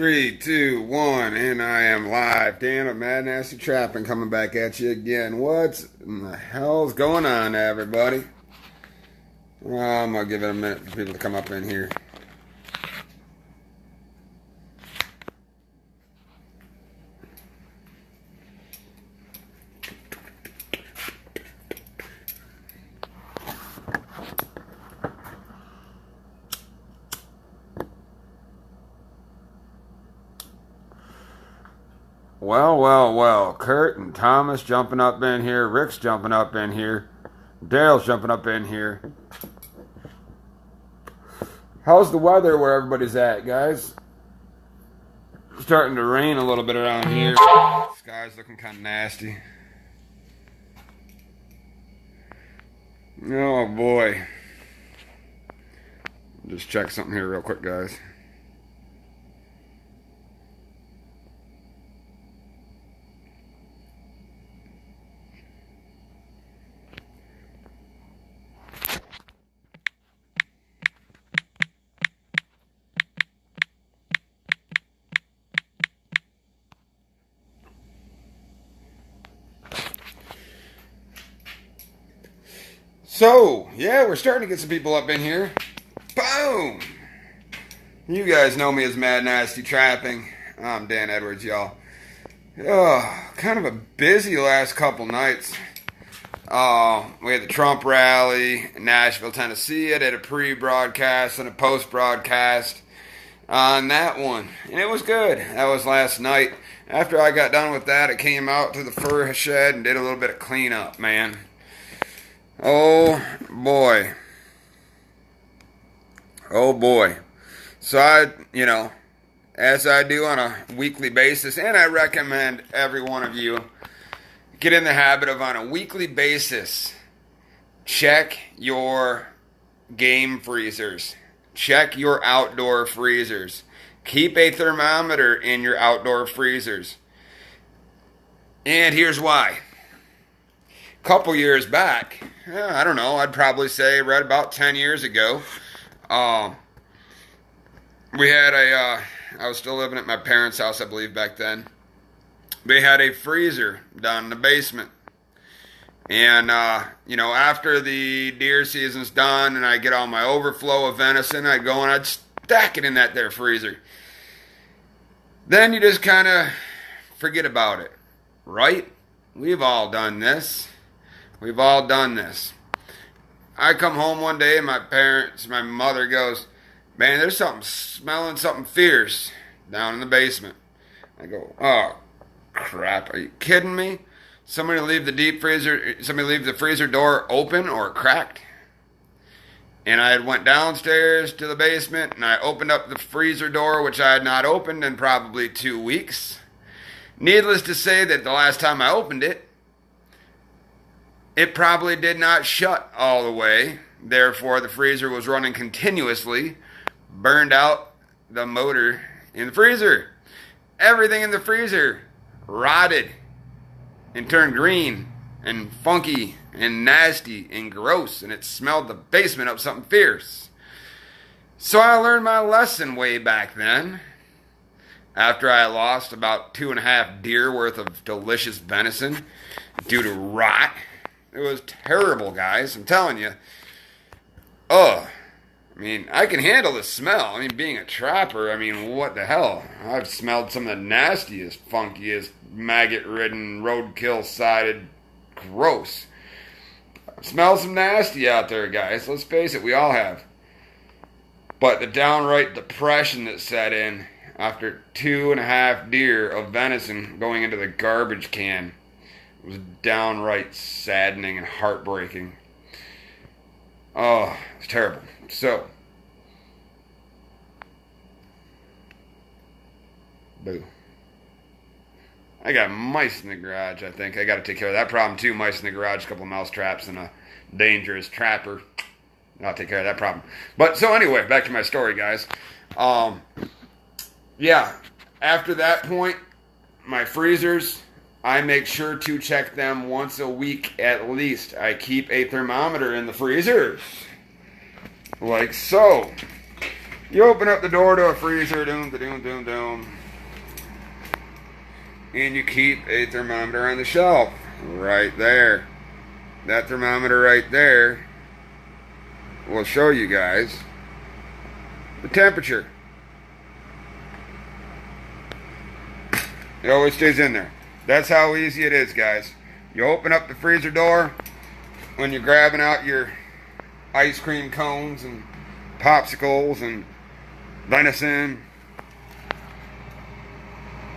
Three, two, one, and I am live. Dan of Mad Nasty Trapping coming back at you again. What in the hell's going on, everybody? I'm gonna give it a minute for people to come up in here. Well. Kurt and Thomas jumping up in here. Rick's jumping up in here. Dale's jumping up in here. How's the weather where everybody's at, guys? Starting to rain a little bit around here. Sky's looking kind of nasty. Oh, boy. Just check something here real quick, guys. So, yeah, we're starting to get some people up in here. Boom! You guys know me as Mad Nasty Trapping. I'm Dan Edwards, y'all. Kind of a busy last couple nights. We had the Trump rally in Nashville, Tennessee. I did a pre-broadcast and a post-broadcast on that one. And it was good. That was last night. After I got done with that, I came out to the fur shed and did a little bit of cleanup, man. Oh boy. So as I do on a weekly basis, and I recommend every one of you get in the habit of on a weekly basis, check your game freezers. Check your outdoor freezers. Keep a thermometer in your outdoor freezers. And here's why. A couple years back, I don't know, I'd probably say right about 10 years ago, we had I was still living at my parents' house, I believe, back then. They had a freezer down in the basement. And, after the deer season's done and I get all my overflow of venison, I'd go and I'd stack it in that there freezer. Then you just kind of forget about it, right? We've all done this. I come home one day and my mother goes, "Man, there's smelling something fierce down in the basement." I go, "Oh, crap, are you kidding me? Somebody leave the freezer door open or cracked?" And I went downstairs to the basement and I opened up the freezer door, which I had not opened in probably 2 weeks. Needless to say that the last time I opened it, it probably did not shut all the way. Therefore, the freezer was running continuously, burned out the motor in the freezer. Everything in the freezer rotted and turned green and funky and nasty and gross, and it smelled the basement up something fierce. So I learned my lesson way back then. After I lost about 2.5 deer worth of delicious venison due to rot. It was terrible, guys. I'm telling you. I can handle the smell. Being a trapper, what the hell? I've smelled some of the nastiest, funkiest, maggot-ridden, roadkill-sided, gross. Smell some nasty out there, guys. Let's face it, we all have. But the downright depression that set in after 2.5 deer of venison going into the garbage can was downright saddening and heartbreaking. Oh, it's terrible. So, boo. I got mice in the garage, I think. I got to take care of that problem too. Mice in the garage, a couple of mouse traps, and a dangerous trapper. I'll take care of that problem. But, so anyway, back to my story, guys. After that point, my freezers, I make sure to check them once a week at least. I keep a thermometer in the freezers. Like so. You open up the door to a freezer, doom, doom, doom, doom, and you keep a thermometer on the shelf right there. That thermometer right there will show you guys the temperature. It always stays in there. That's how easy it is, guys. You open up the freezer door when you're grabbing out your ice cream cones and popsicles and venison.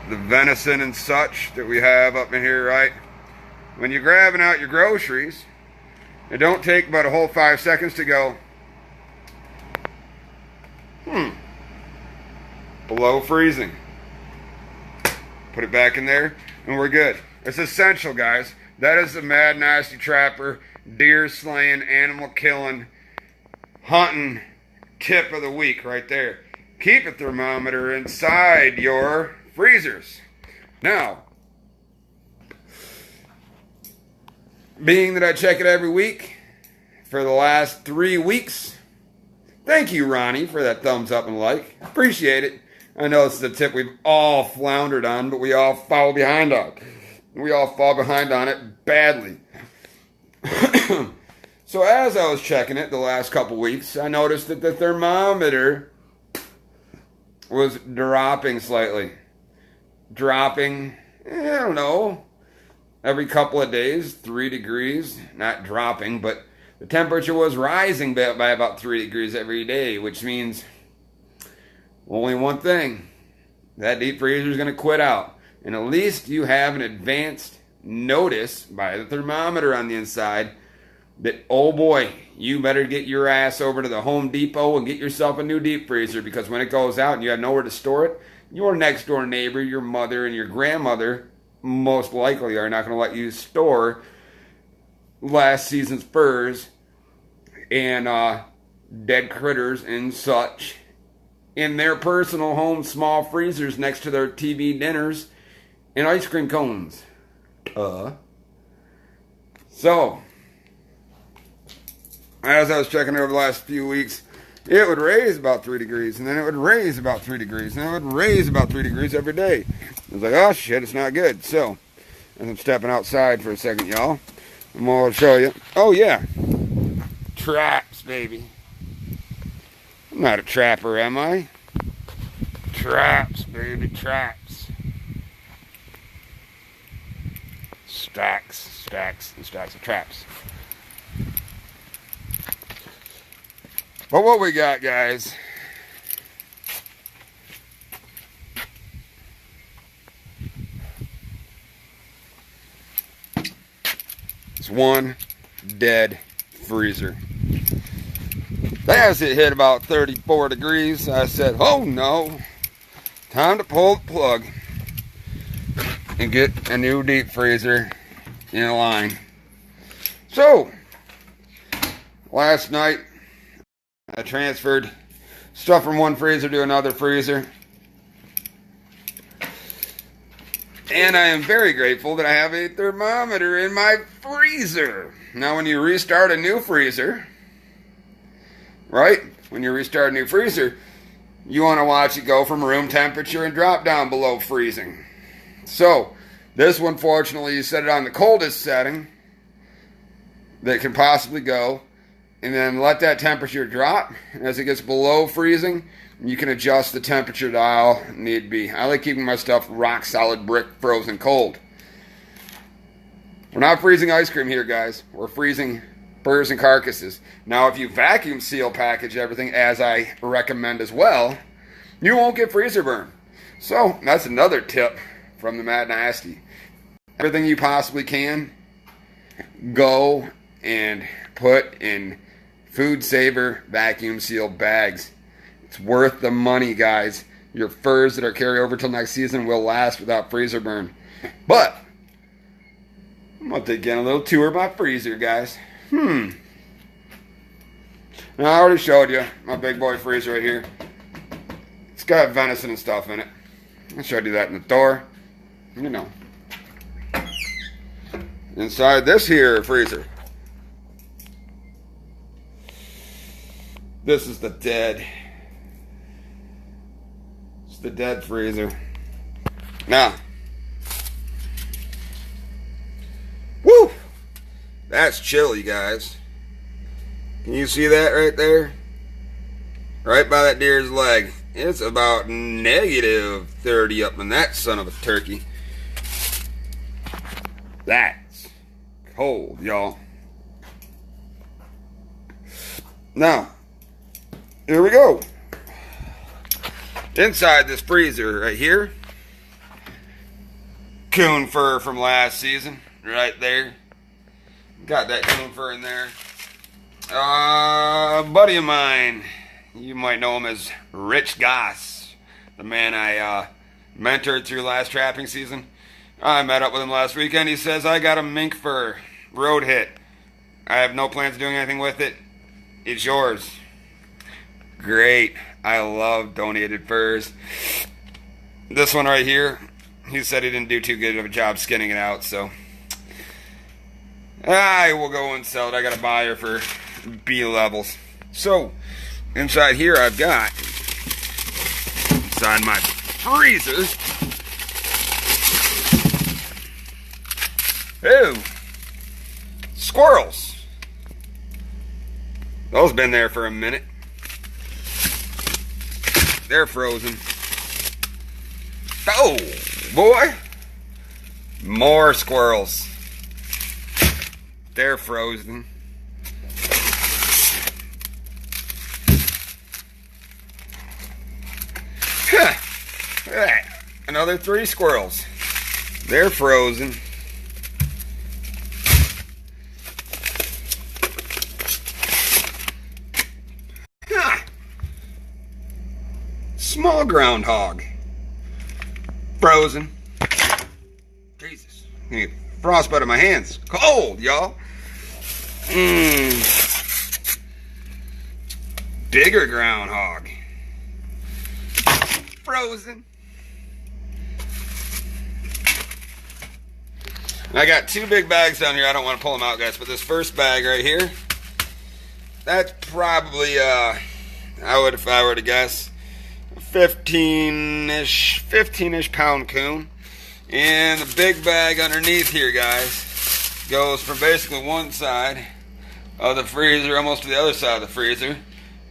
The venison and such that we have up in here, right? When you're grabbing out your groceries, it don't take but a whole 5 seconds to go, below freezing. Put it back in there, and we're good. It's essential, guys. That is the Mad Nasty Trapper, deer slaying, animal killing, hunting tip of the week right there. Keep a thermometer inside your freezers. Now, being that I check it every week for the last 3 weeks, thank you, Ronnie, for that thumbs up and like. Appreciate it. I know this is a tip we've all floundered on, but we all fall behind on. We all fall behind on it badly. So as I was checking it the last couple weeks, I noticed that the thermometer was dropping slightly. Dropping, I don't know, every couple of days, 3 degrees. Not dropping, but the temperature was rising by about 3 degrees every day, which means only one thing. That deep freezer is going to quit out. And at least you have an advanced notice by the thermometer on the inside that, oh boy, you better get your ass over to the Home Depot and get yourself a new deep freezer, because when it goes out and you have nowhere to store it, your next door neighbor, your mother, and your grandmother most likely are not going to let you store last season's furs and dead critters and such in their personal home small freezers next to their TV dinners and ice cream cones. So, as I was checking over the last few weeks, it would raise about 3 degrees, and then it would raise about 3 degrees, and then it would raise about 3 degrees every day. I was like, oh shit, it's not good. So, as I'm stepping outside for a second, y'all, I'm going to show you. Oh yeah, traps, baby. I'm not a trapper, am I? Traps, baby, traps. Stacks and stacks of traps. But what we got, guys, it's one dead freezer. As it hit about 34 degrees, I said, oh no, time to pull the plug and get a new deep freezer in line. So, last night, I transferred stuff from one freezer to another freezer. And I am very grateful that I have a thermometer in my freezer. Now, when you restart a new freezer, right? When you restart a new freezer, you want to watch it go from room temperature and drop down below freezing. So, this one, fortunately, you set it on the coldest setting that can possibly go, and then let that temperature drop. And as it gets below freezing, you can adjust the temperature dial need be. I like keeping my stuff rock solid brick frozen cold. We're not freezing ice cream here, guys. We're freezing burgers and carcasses. Now, if you vacuum seal package everything, as I recommend as well, you won't get freezer burn. So, that's another tip from the Mad Nasty. Everything you possibly can, go and put in Food Saver vacuum seal bags. It's worth the money, guys. Your furs that are carried over till next season will last without freezer burn. But I'm going to take in a little tour of my freezer, guys. Now, I already showed you my big boy freezer right here. It's got venison and stuff in it. I showed you that in the door. You know. Inside this here freezer, this is the dead the dead freezer. Now, woo! That's chilly, guys. Can you see that right there? Right by that deer's leg. It's about negative 30 up in that son of a turkey. That's cold, y'all. Now, here we go. Inside this freezer right here, coon fur from last season, right there. Got that coon fur in there. A buddy of mine, you might know him as Rich Goss, the man I mentored through last trapping season. I met up with him last weekend. He says, I got a mink fur road hit. I have no plans of doing anything with it. It's yours. Great. I love donated furs. This one right here, he said he didn't do too good of a job skinning it out, so I will go and sell it. I got a buyer for B levels. So, inside here I've got, inside my freezer, ooh, squirrels. Those been there for a minute. They're frozen. Oh, boy. More squirrels. They're frozen. Another 3 squirrels. They're frozen. Small groundhog. Frozen. Jesus. Frostbite in my hands. Cold, y'all. Bigger groundhog. Frozen. I got 2 big bags down here. I don't want to pull them out, guys, but this first bag right here, that's probably, I would, if I were to guess, 15-ish pound coon. And the big bag underneath here, guys, goes from basically one side of the freezer almost to the other side of the freezer,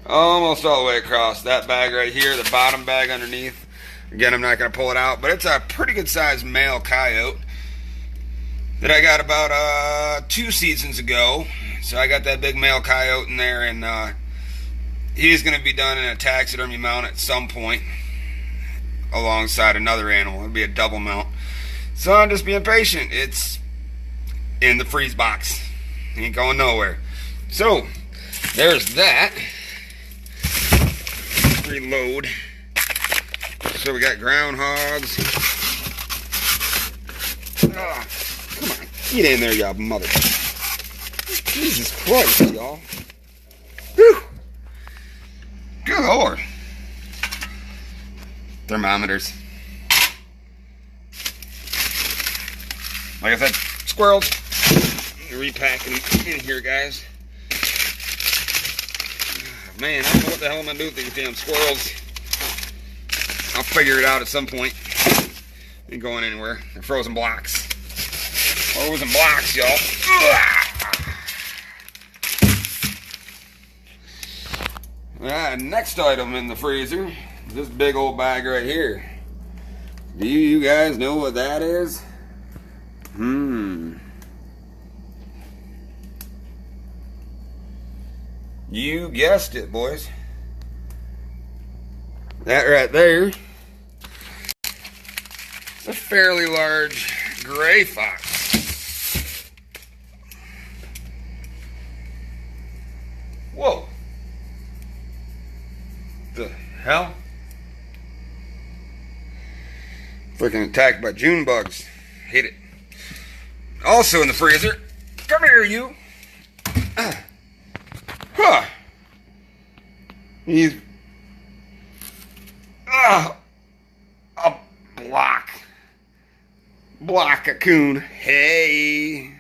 almost all the way across. That bag right here, the bottom bag underneath, again, I'm not going to pull it out, but it's a pretty good sized male coyote that I got about 2 seasons ago. So I got that big male coyote in there, and he's going to be done in a taxidermy mount at some point alongside another animal. It'll be a double mount. So I'm just being patient. It's in the freeze box. Ain't going nowhere. So there's that. Reload. So we got groundhogs. Oh, come on. Get in there, y'all mother. Jesus Christ, y'all. Whew. Good Lord. Thermometers. Like I said, squirrels. Repacking in here, guys. Man, I don't know what the hell I'm going to do with these damn squirrels. I'll figure it out at some point. Ain't going anywhere. They're frozen blocks. Frozen blocks, y'all. Next item in the freezer, this big old bag right here. Do you guys know what that is? You guessed it, boys. That right there is a fairly large gray fox. Whoa. The hell? Freaking attacked by June bugs. Hate it. Also in the freezer. Come here, you. Huh. He's a block a coon. Hey.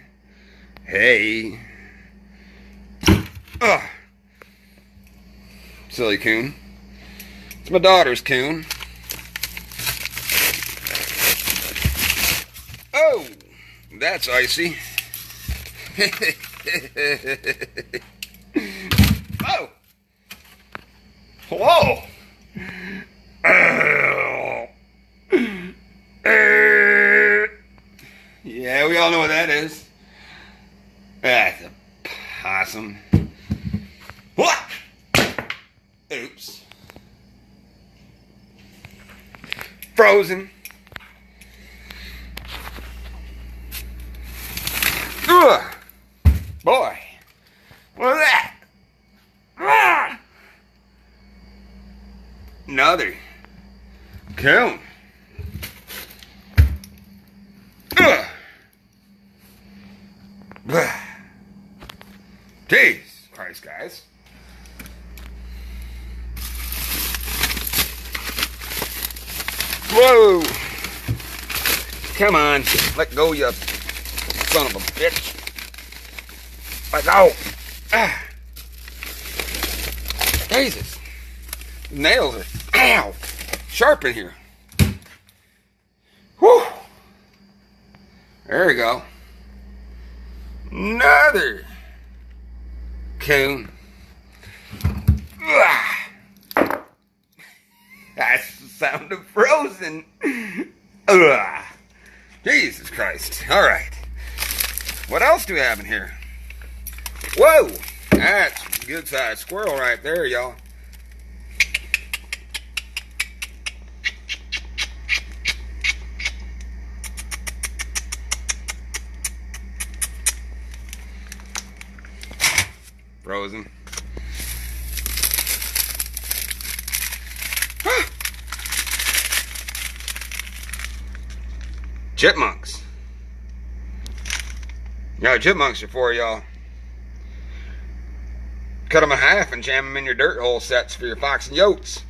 Silly coon. It's my daughter's coon. That's icy. Oh! Whoa! Yeah, we all know what that is. That's a possum. What? Oops. Frozen. Ugh. Boy. What is that? Ah. Another coon. Ugh. Jeez Christ, guys. Whoa. Come on. Let go, you son of a bitch. Let go. Ah. Jesus. Nails are, ow, sharp in here. Whew. There we go. Another coon. Ah. That's the sound of frozen. Ugh. Jesus Christ. All right. What else do we have in here? Whoa. That's a good sized squirrel right there, y'all. Frozen. Chipmunks. Yeah, chipmunks are for y'all. Cut them in half and jam them in your dirt hole sets for your fox and yotes.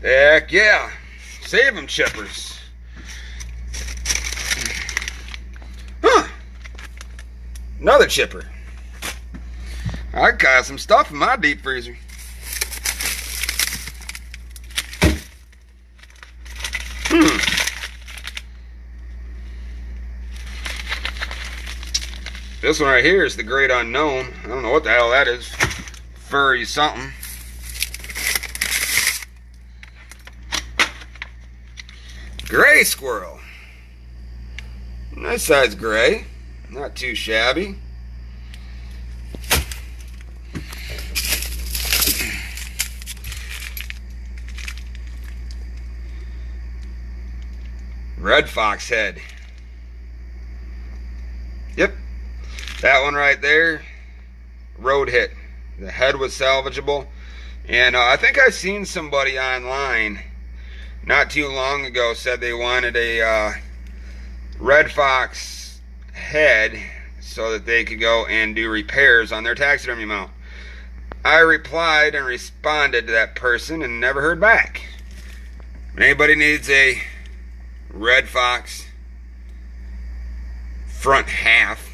Heck yeah. Save them, chippers. Huh. Another chipper. I got some stuff in my deep freezer. This one right here is the Great Unknown. I don't know what the hell that is. Furry something. Gray squirrel. Nice size gray. Not too shabby. Red fox head. Yep. That one right there, road hit. The head was salvageable. And I think I seen somebody online not too long ago said they wanted a red fox head so that they could go and do repairs on their taxidermy mount. I replied and responded to that person and never heard back. If anybody needs a red fox front half,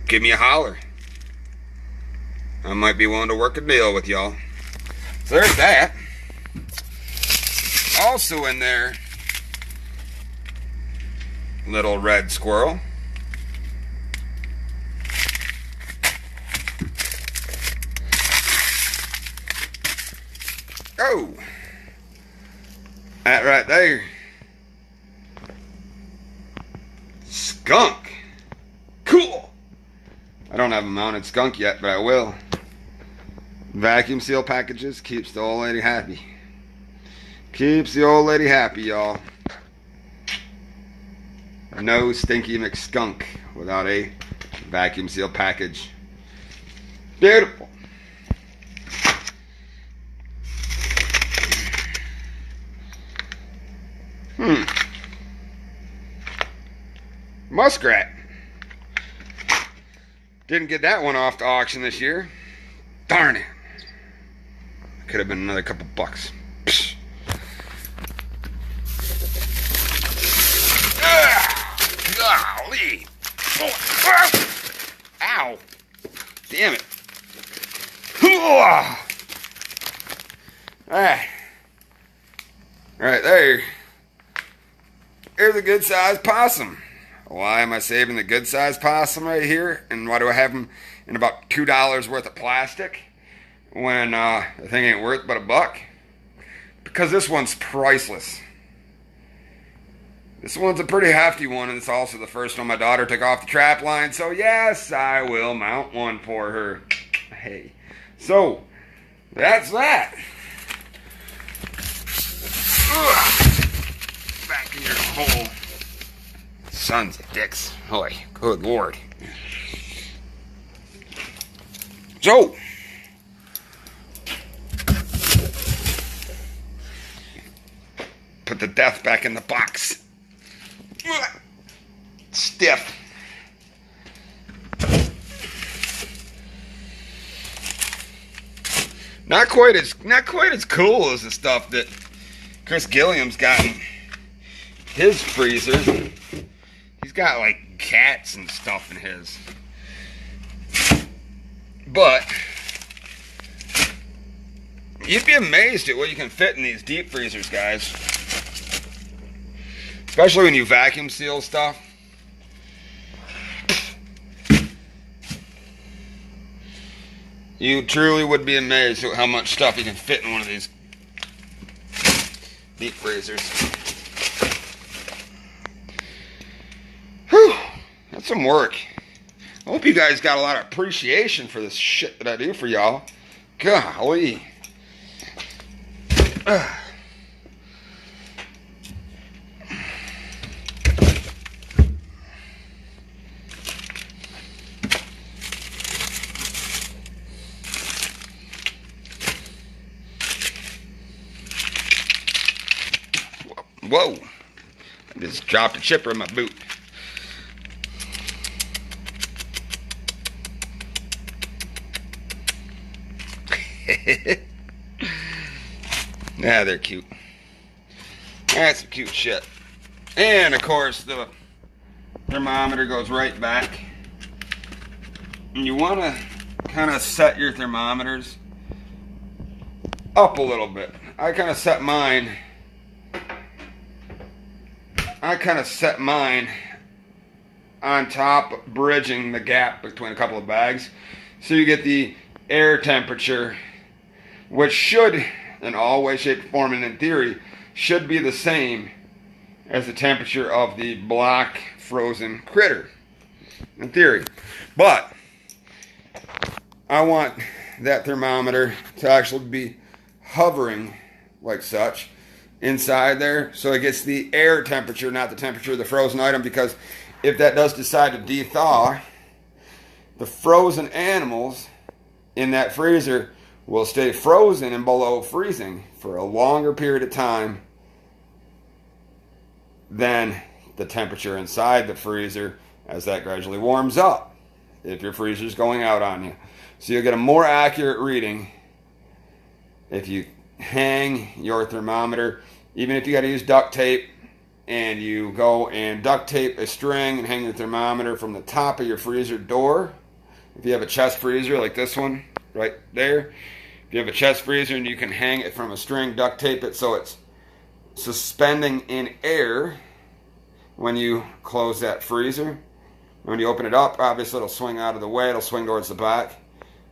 give me a holler. I might be willing to work a deal with y'all. So there's that. Also in there, little red squirrel. Oh, that right there. Skunk. Cool. I don't have a mounted skunk yet, but I will. Vacuum seal packages keeps the old lady happy. Keeps the old lady happy, y'all. No stinky McSkunk without a vacuum seal package. Beautiful. Muskrat. Didn't get that one off the auction this year. Darn it. Could have been another couple bucks. Psh. Golly. Ow. Damn it. Alright. Right there. here's a good-sized possum. Why am I saving the good-sized possum right here? And why do I have them in about $2 worth of plastic when the thing ain't worth but $1? Because this one's priceless. This one's a pretty hefty one, and it's also the first one my daughter took off the trap line. So yes, I will mount one for her. Hey. So, that's that. Ugh. Back in your hole. Sons of dicks. Holy, good lord. So, put the death back in the box. Ugh. Stiff. Not quite as cool as the stuff that Chris Gilliam's got in his freezer. He's got like cats and stuff in his. But you'd be amazed at what you can fit in these deep freezers, guys. Especially when you vacuum seal stuff. You truly would be amazed at how much stuff you can fit in one of these deep freezers. Whew, that's some work. I hope you guys got a lot of appreciation for this shit that I do for y'all. Golly. Whoa. I just dropped a chipper in my boot. Yeah, they're cute. That's some cute shit. And of course the thermometer goes right back. And you want to kind of set your thermometers up a little bit. I kind of set mine on top, bridging the gap between a couple of bags. So you get the air temperature, which should, in all ways, shape, form, and in theory, should be the same as the temperature of the black frozen critter. In theory. But I want that thermometer to actually be hovering like such inside there, so it gets the air temperature, not the temperature of the frozen item, because if that does decide to de-thaw, the frozen animals in that freezer will stay frozen and below freezing for a longer period of time than the temperature inside the freezer as that gradually warms up, if your freezer's going out on you. So you'll get a more accurate reading if you hang your thermometer. Even if you got to use duct tape, and you go and duct tape a string and hang your thermometer from the top of your freezer door. If you have a chest freezer like this one right there, if you have a chest freezer and you can hang it from a string, duct tape it so it's suspending in air when you close that freezer. When you open it up, obviously it'll swing out of the way, it'll swing towards the back.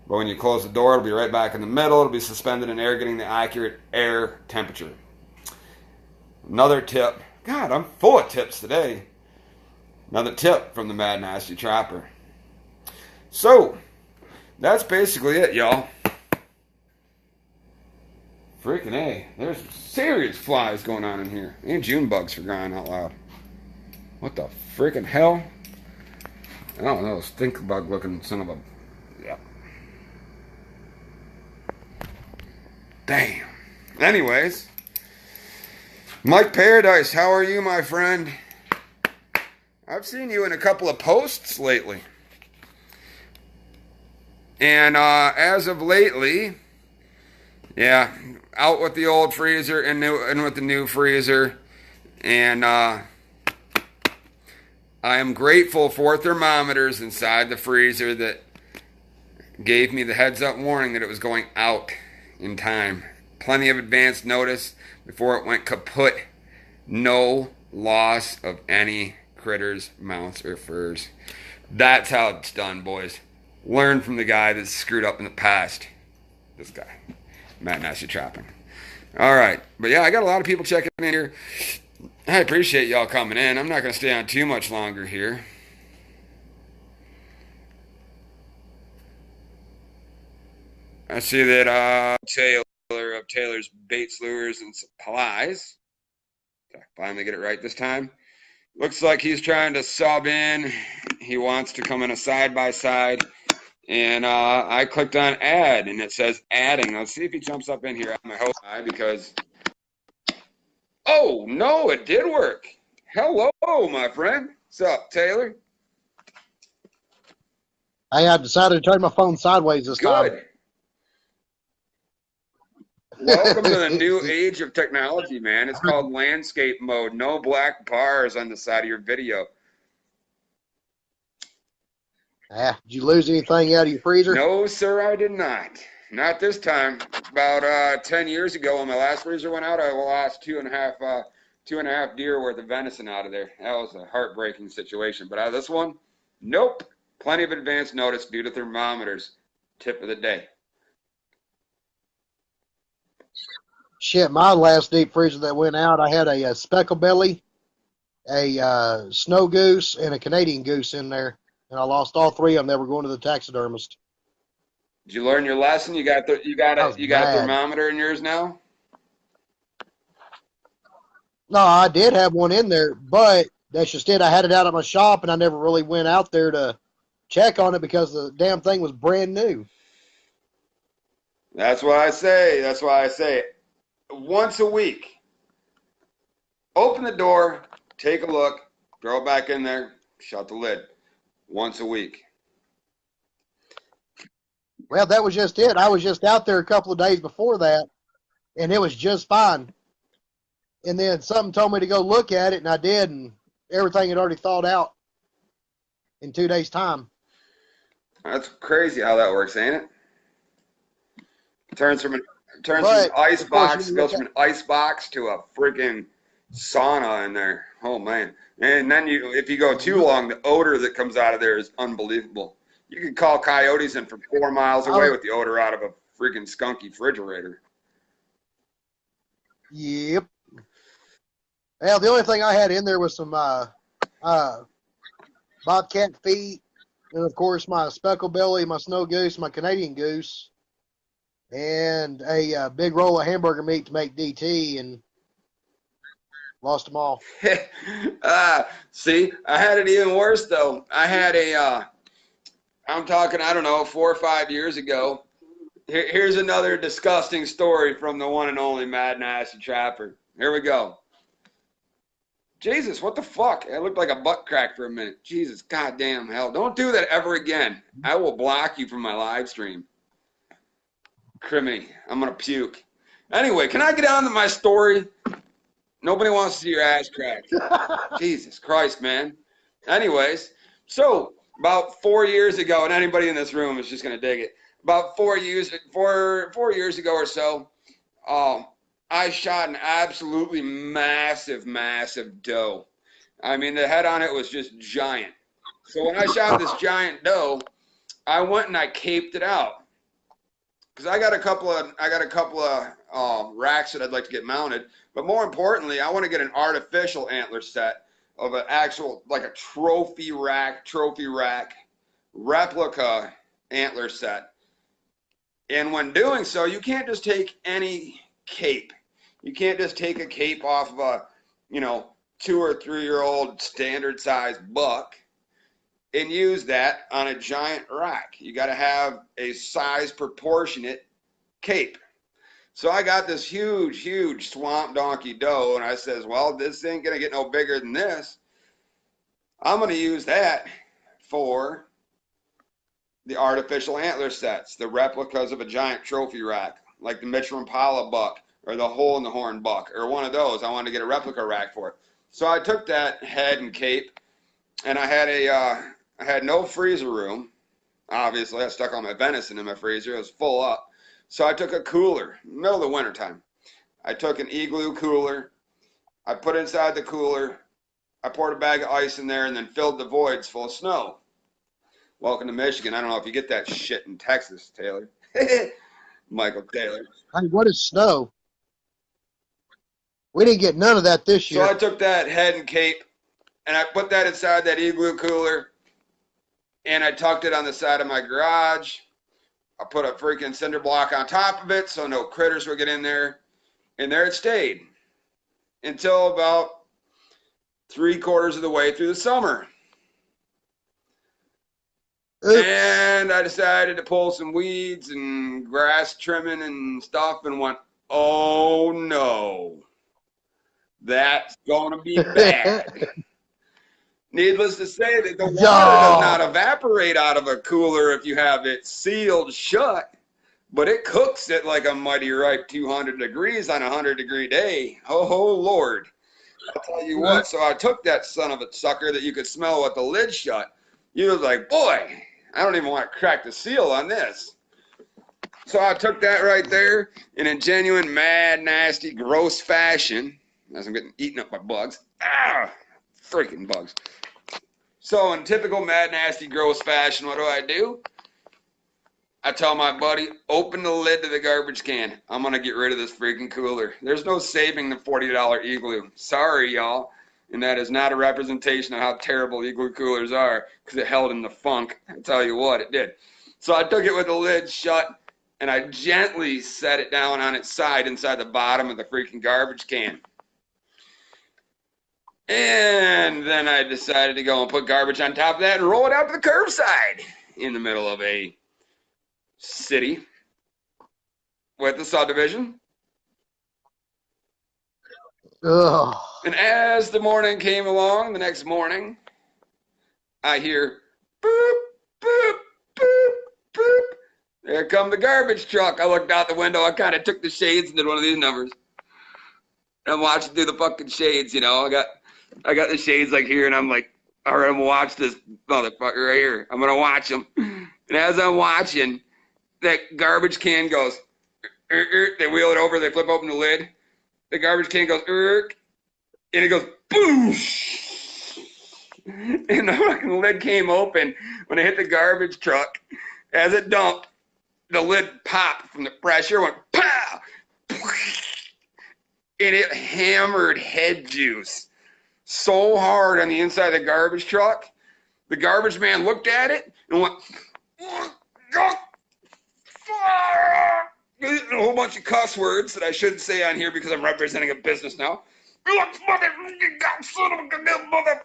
But when you close the door, it'll be right back in the middle, it'll be suspended in air, getting the accurate air temperature. Another tip. God, I'm full of tips today. Another tip from the Mad Nasty Trapper. So, that's basically it, y'all. Freaking A. There's some serious flies going on in here. And June bugs, for crying out loud. What the freaking hell? I don't know. Stink bug looking son of a... Yeah. Damn. Anyways. Mike Paradise, how are you, my friend? I've seen you in a couple of posts lately. And as of lately, yeah, out with the old freezer and with the new freezer. And I am grateful for thermometers inside the freezer that gave me the heads up warning that it was going out in time. Plenty of advance notice before it went kaput. No loss of any critters, mounts, or furs. That's how it's done, boys. Learn from the guy that's screwed up in the past. This guy, Matt Nasty Trapping. All right, but yeah, I got a lot of people checking in here. I appreciate y'all coming in. I'm not going to stay on too much longer here. I see that Taylor of Taylor's Baits, Lures, and Supplies. Finally get it right this time. Looks like he's trying to sub in. He wants to come in a side-by-side. And I clicked on add, and it says adding. Let's see if he jumps up in here. I'm going to hope because... Oh, no, it did work. Hello, my friend. What's up, Taylor? Hey, I decided to turn my phone sideways this time. Good. Welcome to the new age of technology, man. It's called landscape mode. No black bars on the side of your video. Did you lose anything out of your freezer? No, sir, I did not. Not this time. About 10 years ago, when my last freezer went out, I lost two and a half deer worth of venison out of there. That was a heartbreaking situation. But out of this one, nope. Plenty of advance notice due to thermometers. Tip of the day. Shit, my last deep freezer that went out, I had a speckle belly, a snow goose, and a Canadian goose in there, and I lost all three of them. They were going to the taxidermist. Did you learn your lesson? You got a thermometer in yours now? No, I did have one in there, but that's just it. I had it out at my shop, and I never really went out there to check on it because the damn thing was brand new. That's why I say. Once a week, open the door, take a look, throw it back in there, shut the lid. Once a week. Well, that was just it. I was just out there a couple of days before that, and it was just fine. And then something told me to go look at it, and I did, and everything had already thawed out in 2 days' time. That's crazy how that works, ain't it? Turns from an ice box, goes from an ice box to a freaking sauna in there. Oh man! And then if you go too long, the odor that comes out of there is unbelievable. You could call coyotes in from 4 miles away with the odor out of a freaking skunky refrigerator. Yep. Well, the only thing I had in there was some bobcat feet, and of course my speckle belly, my snow goose, my Canadian goose, and a big roll of hamburger meat to make DT, and lost them all. See, I had it even worse though. I had I'm talking, I don't know, 4 or 5 years ago. Here's another disgusting story from the one and only Mad Nasty Trapper. Here we go. Jesus, what the fuck? I looked like a butt crack for a minute. Jesus, goddamn hell. Don't do that ever again. I will block you from my live stream. Criminy. I'm going to puke. Anyway, can I get on to my story? Nobody wants to see your ass cracked. Jesus Christ, man. Anyways, so about 4 years ago, and anybody in this room is just going to dig it. About 4 years ago or so, I shot an absolutely massive doe. I mean, the head on it was just giant. So when I shot this giant doe, I went and I caped it out because I got a couple of racks that I'd like to get mounted. But more importantly, I want to get an artificial antler set of an actual, like a trophy rack replica antler set. And when doing so, you can't just take any cape. You can't just take a cape off of a, 2 or 3 year old standard size buck and use that on a giant rack. You got to have a size proportionate cape. So I got this huge swamp donkey doe, and I says, well, this ain't going to get no bigger than this. I'm going to use that for the artificial antler sets, the replicas of a giant trophy rack, like the Mitchell Impala buck or the hole in the horn buck or one of those. I wanted to get a replica rack for it. So I took that head and cape, and I had no freezer room. Obviously, I stuck all my venison in my freezer. It was full up. So I took a cooler, middle of the wintertime. I took an Igloo cooler, I put it inside the cooler. I poured a bag of ice in there and then filled the voids full of snow. Welcome to Michigan. I don't know if you get that shit in Texas, Taylor. Michael Taylor. Hey, what is snow? We didn't get none of that this year. So I took that head and cape and I put that inside that igloo cooler and I tucked it on the side of my garage. I put a freaking cinder block on top of it so no critters would get in there. And there it stayed until about 3/4 of the way through the summer. Oops. And I decided to pull some weeds and grass trimming and stuff and went, oh no, that's going to be bad. Needless to say that the water does not evaporate out of a cooler if you have it sealed shut, but it cooks it like a mighty ripe 200 degrees on a 100-degree day. Oh, Lord. I'll tell you what. So I took that son of a sucker that you could smell with the lid shut. You was like, boy, I don't even want to crack the seal on this. So I took that right there, and in genuine, mad, nasty, gross fashion, as I'm getting eaten up by bugs. Freaking bugs. So in typical mad, nasty, gross fashion, what do? I tell my buddy, open the lid to the garbage can. I'm going to get rid of this freaking cooler. There's no saving the $40 Igloo. Sorry, y'all. And that is not a representation of how terrible Igloo coolers are because it held in the funk. I tell you what, it did. So I took it with the lid shut and I gently set it down on its side inside the bottom of the freaking garbage can. And then I decided to go and put garbage on top of that and roll it out to the curbside in the middle of a city with a subdivision. Ugh. And as the morning came along, the next morning, I hear boop, boop, boop, boop. There come the garbage truck. I looked out the window. I kind of took the shades and did one of these numbers. And I'm watching through the fucking shades, you know. I got the shades like here, and I'm like, all right, I'm gonna watch this motherfucker right here. I'm gonna watch him. And as I'm watching, that garbage can goes, they wheel it over, they flip open the lid. The garbage can goes, and it goes, boosh. And the fucking lid came open when it hit the garbage truck. As it dumped, the lid popped from the pressure, went pow, and it hammered head juice so hard on the inside of the garbage truck. The garbage man looked at it and went, a whole bunch of cuss words that I shouldn't say on here because I'm representing a business now. Son of a goddamn mother.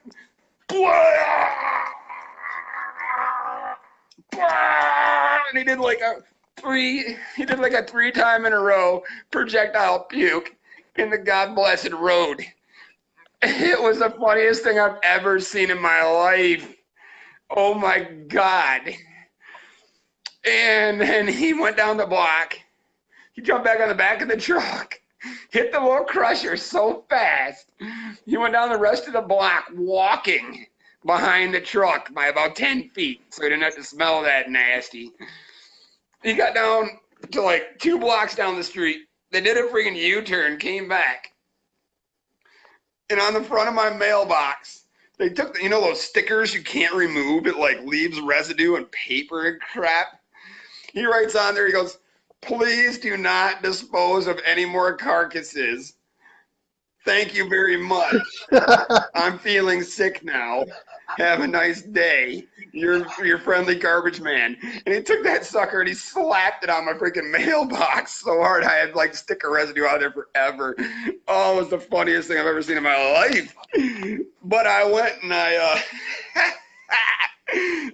And he did like a 3-time in a row projectile puke in the God blessed road. It was the funniest thing I've ever seen in my life. Oh my God. And then he went down the block. He jumped back on the back of the truck, hit the little crusher so fast. He went down the rest of the block walking behind the truck by about 10 feet so he didn't have to smell that nasty. He got down to like 2 blocks down the street. They did a freaking U-turn, came back. And on the front of my mailbox, they took, those stickers you can't remove? It like leaves residue and paper and crap. He writes on there, he goes, please do not dispose of any more carcasses. Thank you very much. I'm feeling sick now. Have a nice day. Your friendly garbage man. And he took that sucker and he slapped it on my freaking mailbox so hard I had like sticker residue out there forever. Oh, it was the funniest thing I've ever seen in my life. But I went and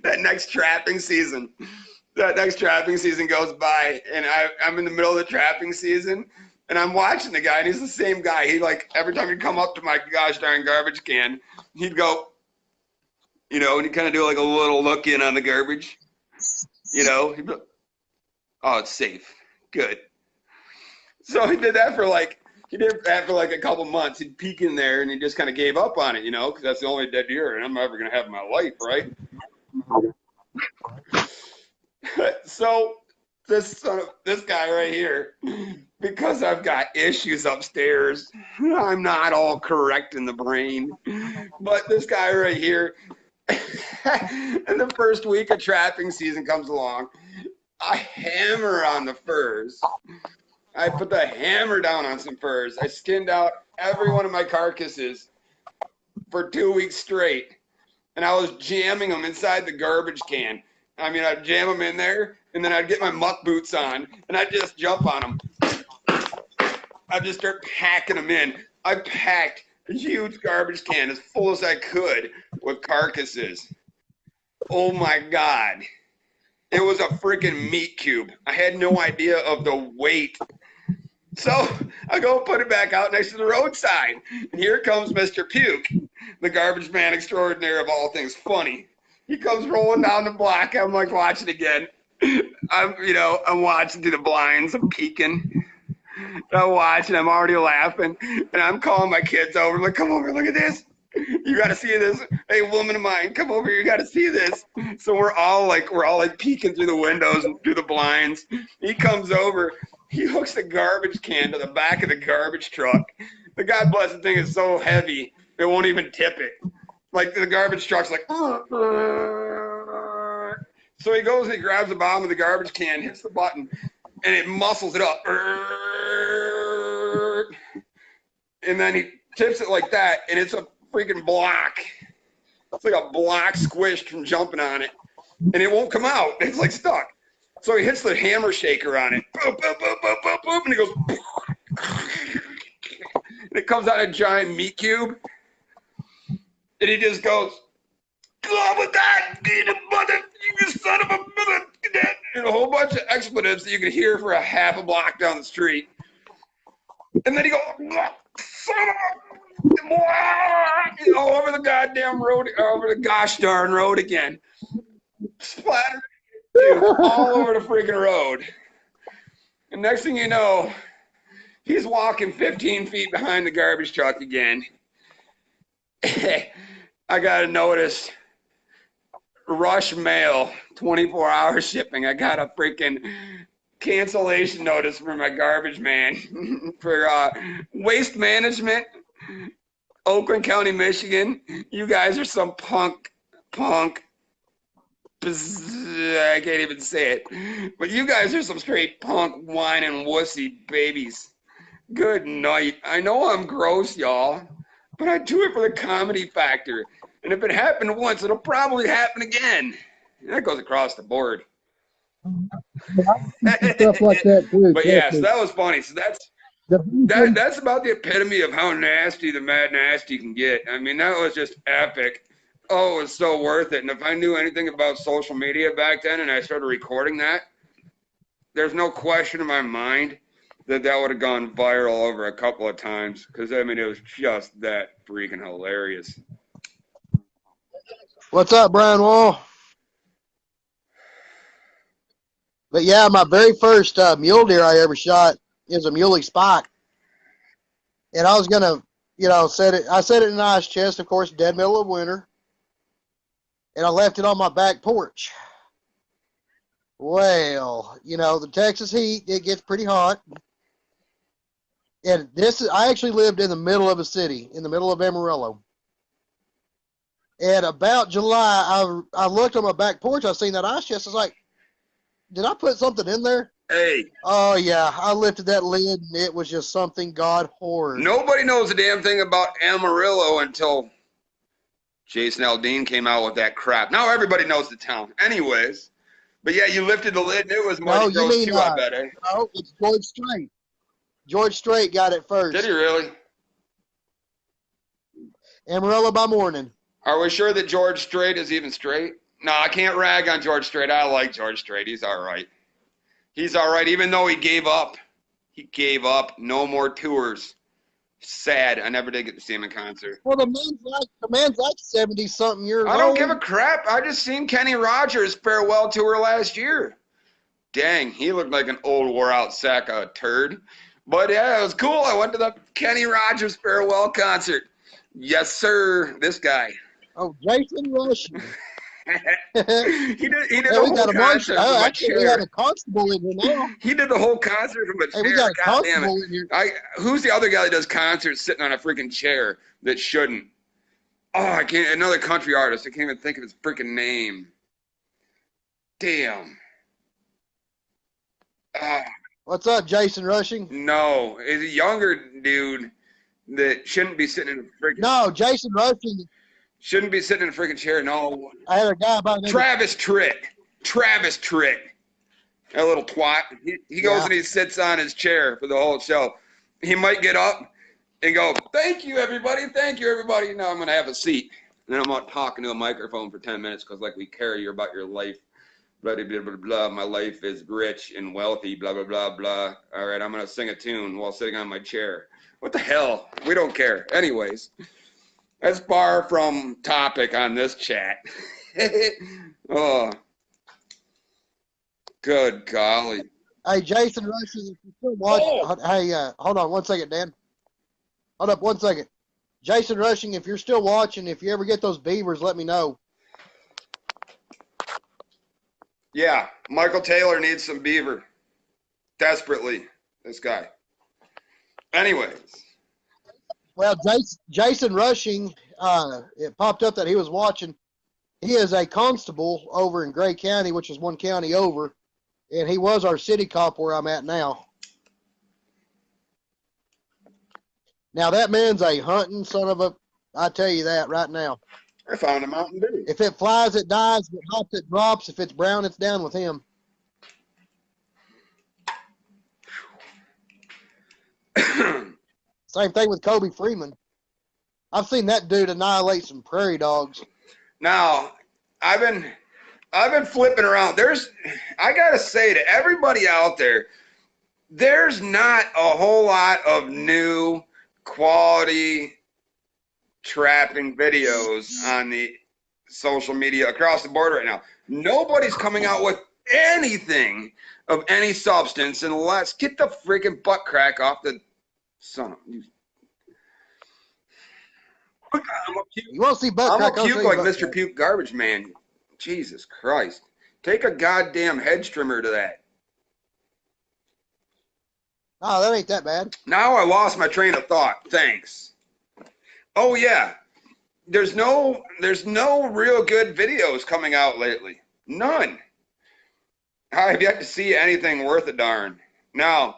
that next trapping season goes by and I'm in the middle of the trapping season and I'm watching the guy and he's the same guy. He like every time he'd come up to my gosh darn garbage can, he'd go, and he'd kind of do like a little look in on the garbage, he'd be like, oh, it's safe. Good. So he did that for like a couple months. He'd peek in there and he just kind of gave up on it, because that's the only dead deer I'm ever going to have in my life, right? So this guy right here, because I've got issues upstairs. I'm not all correct in the brain. But this guy right here, and the first week of trapping season comes along, I hammer on the furs. I put the hammer down on some furs. I skinned out every one of my carcasses for 2 weeks straight. And I was jamming them inside the garbage can. I mean, I'd jam them in there, and then I'd get my muck boots on, and I'd just jump on them. I'd just start packing them in. I packed a huge garbage can as full as I could with carcasses. Oh, my God. It was a freaking meat cube. I had no idea of the weight. So I go put it back out next to the roadside. And here comes Mr. Puke, the garbage man extraordinaire of all things funny. He comes rolling down the block. I'm like watching again. I'm watching through the blinds. I'm peeking. I'm watching. I'm already laughing. And I'm calling my kids over. I'm like, come over, look at this. You got to see this. Hey, woman of mine, come over here. You got to see this. So we're all like peeking through the windows and through the blinds. He comes over. He hooks the garbage can to the back of the garbage truck. The God bless the thing is so heavy, it won't even tip it. Like the garbage truck's like, so he goes and he grabs the bottom of the garbage can, hits the button, and it muscles it up. And then he tips it like that, and it's a freaking block. It's like a block squished from jumping on it. And it won't come out. It's like stuck. So he hits the hammer shaker on it. Boop, boop, boop, boop, boop, boop, and he goes, and it comes out a giant meat cube. And he just goes, "Go with that, you mother, you son of a mother," and a whole bunch of expletives that you could hear for a half a block down the street. And then he goes, "Son of a," all over the goddamn road, over the gosh darn road again. Splattered all over the freaking road. And next thing you know, he's walking 15 feet behind the garbage truck again. I got a notice. Rush mail, 24-hour shipping. I got a freaking cancellation notice from my garbage man for waste management, Oakland County, Michigan. You guys are some punk. I can't even say it. But you guys are some straight punk, whining, wussy babies. Good night. I know I'm gross, y'all, but I do it for the comedy factor. And if it happened once, it'll probably happen again. And that goes across the board. Stuff like that too. But yeah, so that was funny. So that's about the epitome of how nasty the Mad Nasty can get. I mean, that was just epic. Oh, it was so worth it. And if I knew anything about social media back then and I started recording that, there's no question in my mind that would have gone viral over a couple of times. Because, I mean, it was just that freaking hilarious. What's up, Brian Wall? But yeah, my very first mule deer I ever shot is a muley spike. And I was going to, set it in an ice chest, of course, dead middle of winter. And I left it on my back porch. Well, the Texas heat, it gets pretty hot. And I actually lived in the middle of a city, in the middle of Amarillo. And about July, I looked on my back porch, I seen that ice chest. I was like, did I put something in there? Hey. Oh, yeah. I lifted that lid, and it was just something God horrid. Nobody knows a damn thing about Amarillo until Jason Aldean came out with that crap. Now everybody knows the town. Anyways. But yeah, you lifted the lid, and it was Marty Gross too, I bet, eh? No, it's George Strait. George Strait got it first. Did he really? Amarillo by morning. Are we sure that George Strait is even straight? No, I can't rag on George Strait. I like George Strait. He's all right. He's all right, even though he gave up. He gave up. No more tours. Sad. I never did get to see him in concert. Well, the man's like 70-something years old. I don't give a crap. I just seen Kenny Rogers' farewell tour last year. Dang, he looked like an old wore-out sack of turd. But yeah, it was cool. I went to the Kenny Rogers farewell concert. Yes, sir. This guy. Oh, Jason Rushing. He did Hey, the we whole got a marshal. concert from Oh, a actually, we got chair. a constable in here now. He did the whole concert from a Hey, we chair. got a God damn it. constable in here. Who's the other guy that does concerts sitting on a freaking chair that shouldn't? Oh, I can't. Another country artist. I can't even think of his freaking name. Damn. Ah, What's up, Jason Rushing? no, it's a younger dude that shouldn't be sitting in a freaking No, Jason Rushing. shouldn't be sitting in a freaking chair. No, I had a guy by the name of Travis Tritt. Travis Tritt. That little twat. He goes Yeah. and he sits on his chair for the whole show. He might get up and go, "Thank you, everybody. Thank you, everybody." Now I'm going to have a seat. And then I'm not talking to a microphone for 10 minutes because, like, we care you about your life. Blah, blah, blah, blah, blah. My life is rich and wealthy, blah, blah, blah, blah. All right, I'm going to sing a tune while sitting on my chair. What the hell? We don't care. Anyways, that's far from topic on this chat. Oh, good golly. Hey, Jason Rushing, if you still watch, hey, hold on 1 second, Dan. Hold up 1 second. Jason Rushing, if you're still watching, if you ever get those beavers, let me know. Yeah, Michael Taylor needs some beaver. Desperately, this guy. Anyways. Well, Jason Rushing, it popped up that he was watching. He is a constable over in Gray County, which is one county over, and he was our city cop where I'm at now. Now, that man's a hunting son of a, I tell you that right now. I found a Mountain Dew. If it flies, it dies. If it hops, it drops. If it's brown, it's down with him. Same thing with Kobe Freeman. I've seen that dude annihilate some prairie dogs. Now, I've been flipping around. I gotta say to everybody out there, there's not a whole lot of new quality trapping videos on the social media across the board right now. Nobody's coming out with anything of any substance, and let's get the freaking butt crack off the son of you. You want to see butt I'm crack? gonna puke like Mr. Puke Garbage Man. Jesus Christ. Take a goddamn head trimmer to that. Oh, that ain't that bad. Now I lost my train of thought. Thanks. Oh yeah. There's no real good videos coming out lately. None. I've yet to see anything worth a darn. Now,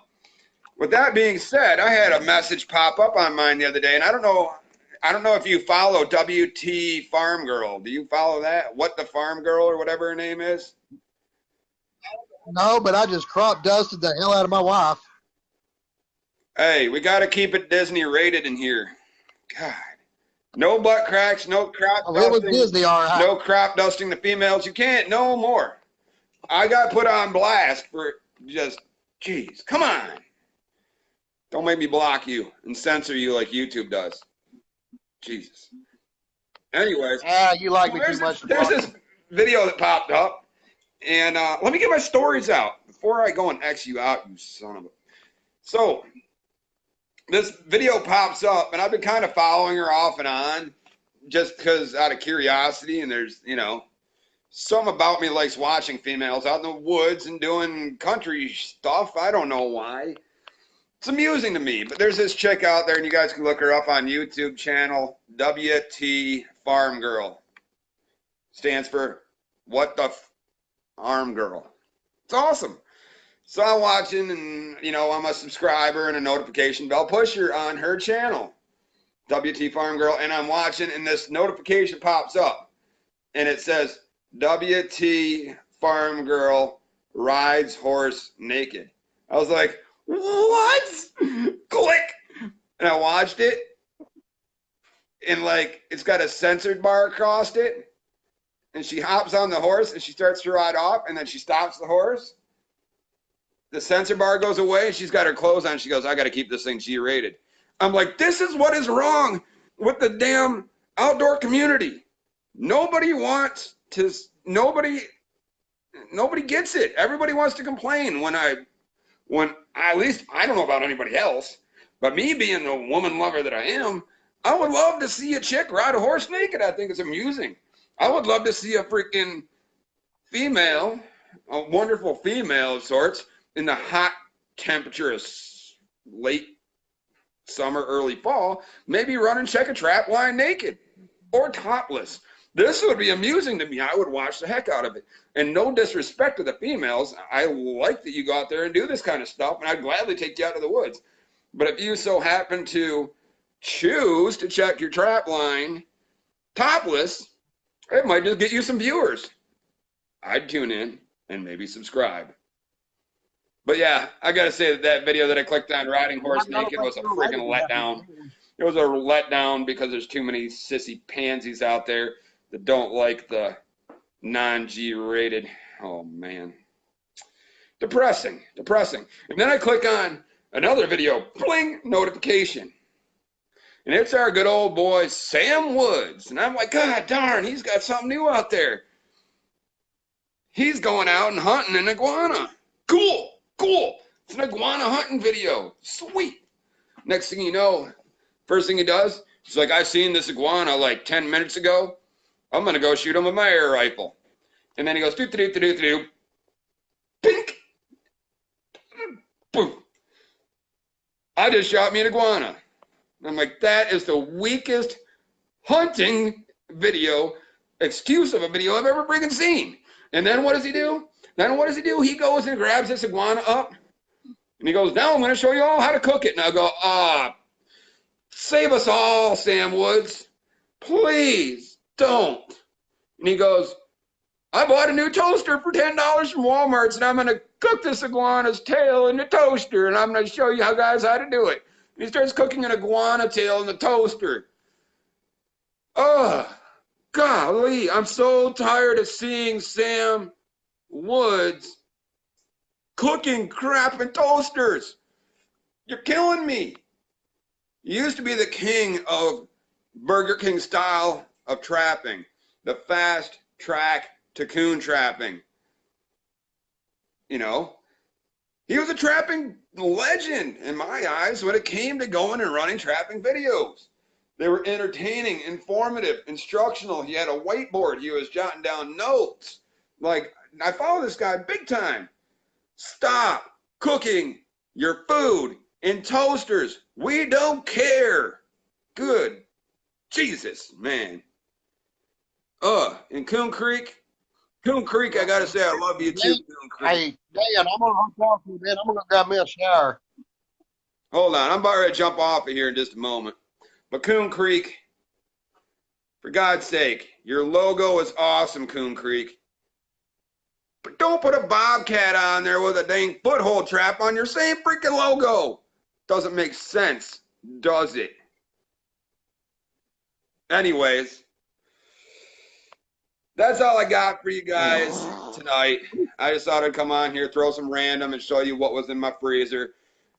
with that being said, I had a message pop up on mine the other day, and I don't know if you follow WT Farm Girl. Do you follow that? What the Farm Girl or whatever her name is? No, but I just crop dusted the hell out of my wife. Hey, we got to keep it Disney rated in here. God. No butt cracks, no crop dusting. It was Disney, all right. No crop dusting the females. You can't, no more. I got put on blast for just, geez, come on. Don't make me block you and censor you like YouTube does. Jesus. Anyways. You like me too much. There's this video that popped up. And let me get my stories out before I go and X you out, you son of a. So, this video pops up, and I've been kind of following her off and on just because out of curiosity. And there's, some about me likes watching females out in the woods and doing country stuff. I don't know why. It's amusing to me. But there's this chick out there, and you guys can look her up on YouTube channel, WT Farm Girl. Stands for What the Farm Girl. It's awesome. So I'm watching, and, I'm a subscriber and a notification bell pusher on her channel, WT Farm Girl, and I'm watching, and this notification pops up, and it says, WT Farm Girl rides horse naked. I was like, what? Click. And I watched it, and, it's got a censored bar across it, and she hops on the horse, and she starts to ride off, and then she stops the horse. The censor bar goes away, and she's got her clothes on. She goes, I got to keep this thing G-rated. I'm like, this is what is wrong with the damn outdoor community. Nobody wants to, nobody gets it. Everybody wants to complain when at least, I don't know about anybody else, but me being the woman lover that I am, I would love to see a chick ride a horse naked. I think it's amusing. I would love to see a freaking female, a wonderful female of sorts, in the hot temperature of late summer, early fall, maybe run and check a trap line naked or topless. This would be amusing to me. I would watch the heck out of it. And no disrespect to the females. I like that you go out there and do this kind of stuff, and I'd gladly take you out of the woods. But if you so happen to choose to check your trap line topless, it might just get you some viewers. I'd tune in and maybe subscribe. But yeah, I got to say that video that I clicked on, riding horse naked, was a freaking letdown. It was a letdown because there's too many sissy pansies out there that don't like the non-G rated. Oh man. Depressing. And then I click on another video, bling, notification. And it's our good old boy, Sam Woods. And I'm like, God darn, he's got something new out there. He's going out and hunting an iguana. Cool. It's an iguana hunting video. Sweet. Next thing you know, first thing he does, he's like, I seen this iguana like 10 minutes ago. I'm going to go shoot him with my air rifle. And then he goes, do, pink. Boom. I just shot me an iguana. I'm like, that is the weakest hunting video, excuse of a video I've ever freaking seen. And then what does he do? He goes and grabs this iguana up, and he goes, now I'm going to show you all how to cook it. And I go, save us all, Sam Woods. Please don't. And he goes, I bought a new toaster for $10 from Walmart, and I'm going to cook this iguana's tail in the toaster, and I'm going to show you guys how to do it. And he starts cooking an iguana tail in the toaster. Oh, golly, I'm so tired of seeing Sam Woods cooking crap in toasters. You're killing me. You used to be the king of Burger King style of trapping, the fast track to coon trapping. You know, he was a trapping legend in my eyes when it came to going and running trapping videos. They were entertaining, informative, instructional. He had a whiteboard. He was jotting down notes. Like, I follow this guy big time. Stop cooking your food in toasters. We don't care. Good Jesus, man. In Coon Creek, I got to say I love you too, Coon Creek. Hey, Dan, I'm going to hook off you, man. I'm going to grab me a shower. Hold on. I'm about ready to jump off of here in just a moment. But Coon Creek, for God's sake, your logo is awesome, Coon Creek. But don't put a bobcat on there with a dang foothold trap on your same freaking logo. Doesn't make sense, does it? Anyways, that's all I got for you guys tonight. I just thought I'd come on here, throw some random, and show you what was in my freezer.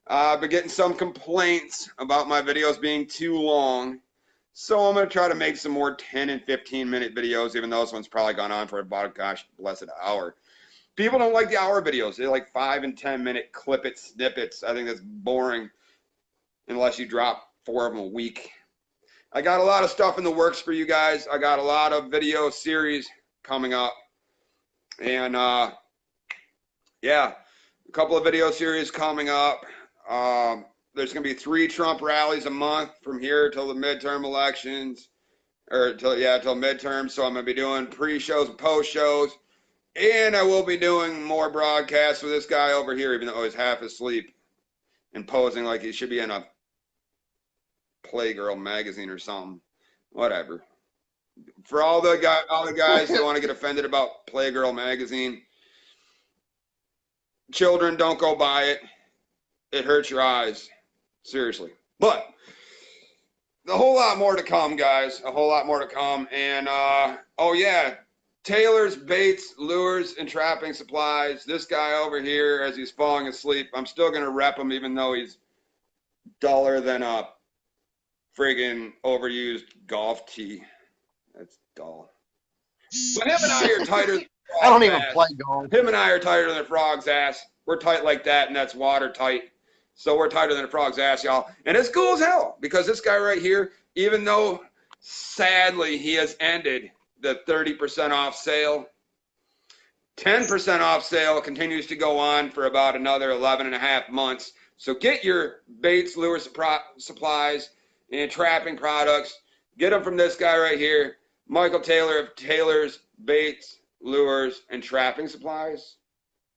I've been getting some complaints about my videos being too long. So I'm going to try to make some more 10 and 15-minute videos, even though this one's probably gone on for about a gosh blessed hour. People don't like the hour videos. They like 5 and 10-minute clip-it snippets. I think that's boring unless you drop 4 of them a week. I got a lot of stuff in the works for you guys. I got a lot of video series coming up. And, yeah, a couple of video series coming up. There's going to be 3 Trump rallies a month from here till the midterm elections, or till midterm. So I'm going to be doing pre-shows and post-shows, and I will be doing more broadcasts with this guy over here, even though he's half asleep and posing like he should be in a Playgirl magazine or something. Whatever. For all the guys that want to get offended about Playgirl magazine, children, don't go buy it. It hurts your eyes. Seriously. But a whole lot more to come, guys. A whole lot more to come. And, oh, yeah, Taylor's Baits, Lures, and Trapping Supplies. This guy over here, as he's falling asleep, I'm still going to rep him even though he's duller than a friggin' overused golf tee. That's dull. But him and I are tighter than I don't even play golf. Him and I are tighter than a frog's ass. We're tight like that, and that's watertight. So we're tighter than a frog's ass, y'all. And it's cool as hell because this guy right here, even though sadly he has ended the 30% off sale. 10% off sale continues to go on for about another 11 and a half months. So get your baits, lure supplies, and trapping products. Get them from this guy right here, Michael Taylor of Taylor's Baits, Lures, and Trapping Supplies.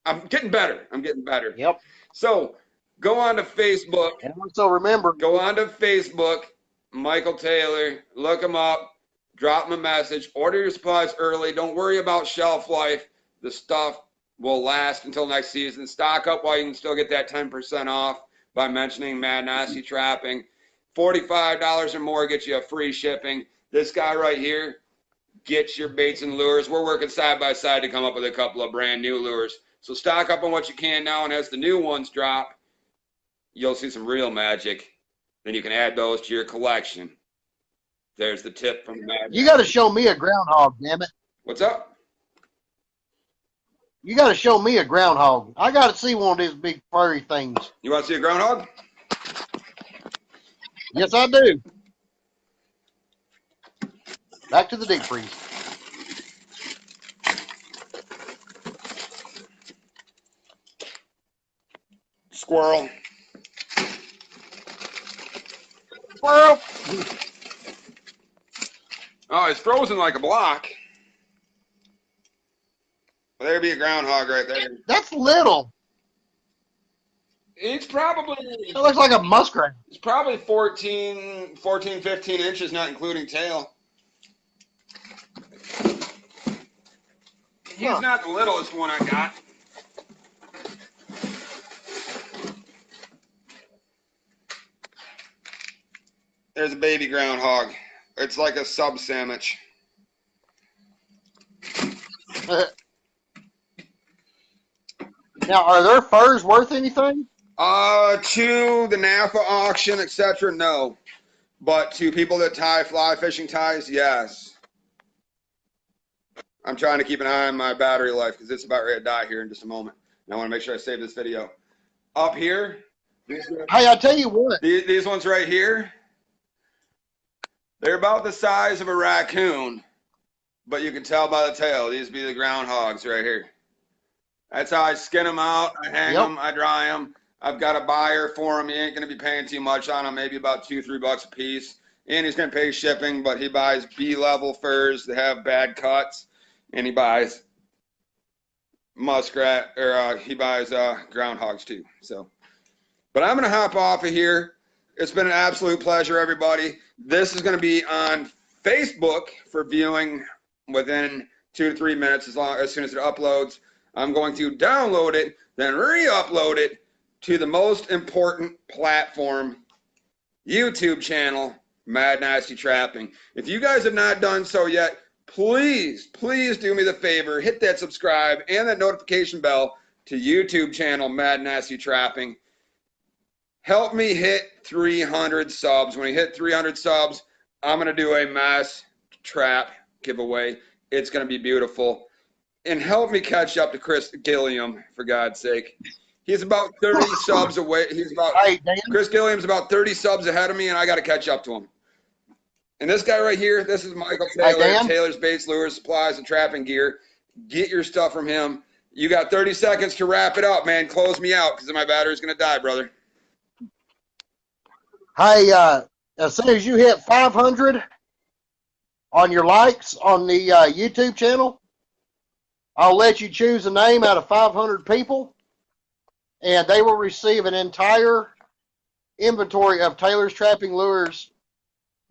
I'm getting better. I'm getting better. Yep. So go on to Facebook. And also remember, Go on to Facebook, Michael Taylor. Look him up. Drop him a message. Order your supplies early. Don't worry about shelf life. The stuff will last until next season. Stock up while you can still get that 10% off by mentioning Mad Nasty Trapping. $45 or more gets you a free shipping. This guy right here gets your baits and lures. We're working side by side to come up with a couple of brand new lures. So stock up on what you can now, and as the new ones drop, you'll see some real magic. Then you can add those to your collection. There's the tip from Mad. you got to show me a groundhog, damn it. What's up? You got to show me a groundhog. I got to see one of these big furry things. You want to see a groundhog? Yes, I do. Back to the deep freeze. Squirrel. Squirrel. Oh, it's frozen like a block. Well, there'd be a groundhog right there. That's little. It's probably It looks like a muskrat. 14, 15 inches, not including tail. He's Huh. not the littlest one I got. There's a baby groundhog. It's like a sub sandwich. Now, are their furs worth anything? To the NAFA auction, etc., no. But to people that tie fly fishing ties, yes. I'm trying to keep an eye on my battery life because it's about ready to die here in just a moment. And I want to make sure I save this video. Up here, Hey, I tell you what. these ones right here, they're about the size of a raccoon, but you can tell by the tail. These be the groundhogs right here. That's how I skin them out. I hang them. I dry them. I've got a buyer for them. He ain't going to be paying too much on them, maybe about $2-3 a piece. And he's going to pay shipping, but he buys B-level furs that have bad cuts, and he buys muskrat, or he buys groundhogs too. So, but I'm going to hop off of here. It's been an absolute pleasure, everybody. This is going to be on Facebook for viewing within 2 to 3 minutes, as soon as it uploads. I'm going to download it, then re-upload it to the most important platform, YouTube channel, Mad Nasty Trapping. If you guys have not done so yet, please do me the favor, hit that subscribe and that notification bell to YouTube channel, Mad Nasty Trapping. Help me hit 300 subs. When we hit 300 subs, I'm going to do a mass trap giveaway. It's going to be beautiful. And help me catch up to Chris Gilliam, for God's sake. He's about 30 subs away. Hey, Dan. Chris Gilliam's about 30 subs ahead of me, and I got to catch up to him. And this guy right here, this is Michael Taylor, Dan. Taylor's Baits, Lures, Supplies, and Trapping Gear. Get your stuff from him. You got 30 seconds to wrap it up, man. Close me out because my battery's going to die, brother. Hey, as soon as you hit 500 on your likes on the YouTube channel, I'll let you choose a name out of 500 people, and they will receive an entire inventory of Taylor's Trapping Lures.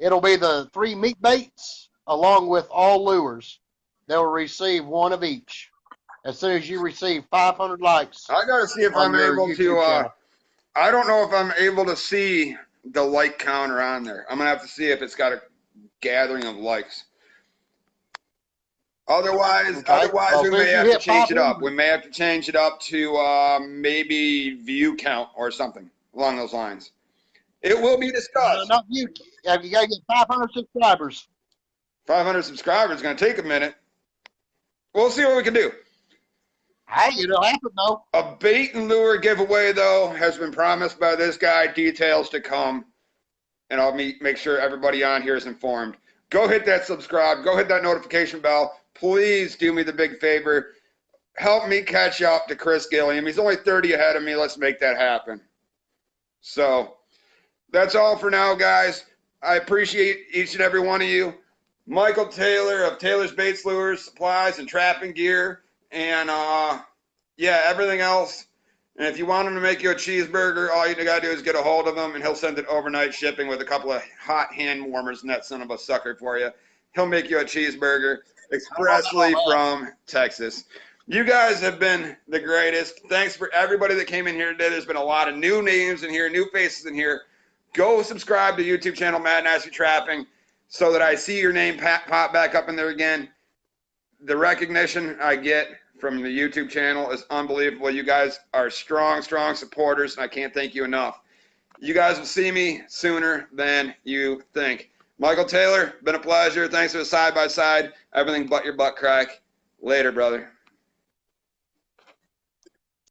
It'll be the 3 meat baits along with all lures. They'll receive one of each as soon as you receive 500 likes. I got to see if I'm able to, I don't know if I'm able to see the like counter on there. I'm going to have to see if it's got a gathering of likes. Otherwise, we may have to change it up. We may have to change it up to maybe view count or something along those lines. It will be discussed. Not you. You got to get 500 subscribers. 500 subscribers is going to take a minute. We'll see what we can do. Hey, it'll happen, though. A bait and lure giveaway, though, has been promised by this guy. Details to come. And I'll make sure everybody on here is informed. Go hit that subscribe. Go hit that notification bell. Please do me the big favor. Help me catch up to Chris Gilliam. He's only 30 ahead of me. Let's make that happen. So that's all for now, guys. I appreciate each and every one of you. Michael Taylor of Taylor's Baits, Lures, Supplies, and Trapping Gear. And, yeah, everything else. And if you want him to make you a cheeseburger, all you got to do is get a hold of him, and he'll send it overnight shipping with a couple of hot hand warmers and that son of a sucker for you. He'll make you a cheeseburger expressly from Texas. You guys have been the greatest. Thanks for everybody that came in here today. There's been a lot of new names in here, new faces in here. Go subscribe to the YouTube channel, Mad Nasty Trapping, so that I see your name pop back up in there again. The recognition I get from the YouTube channel is unbelievable. You guys are strong, strong supporters, and I can't thank you enough. You guys will see me sooner than you think. Michael Taylor, been a pleasure. Thanks for the side-by-side. Everything but your butt crack. Later, brother.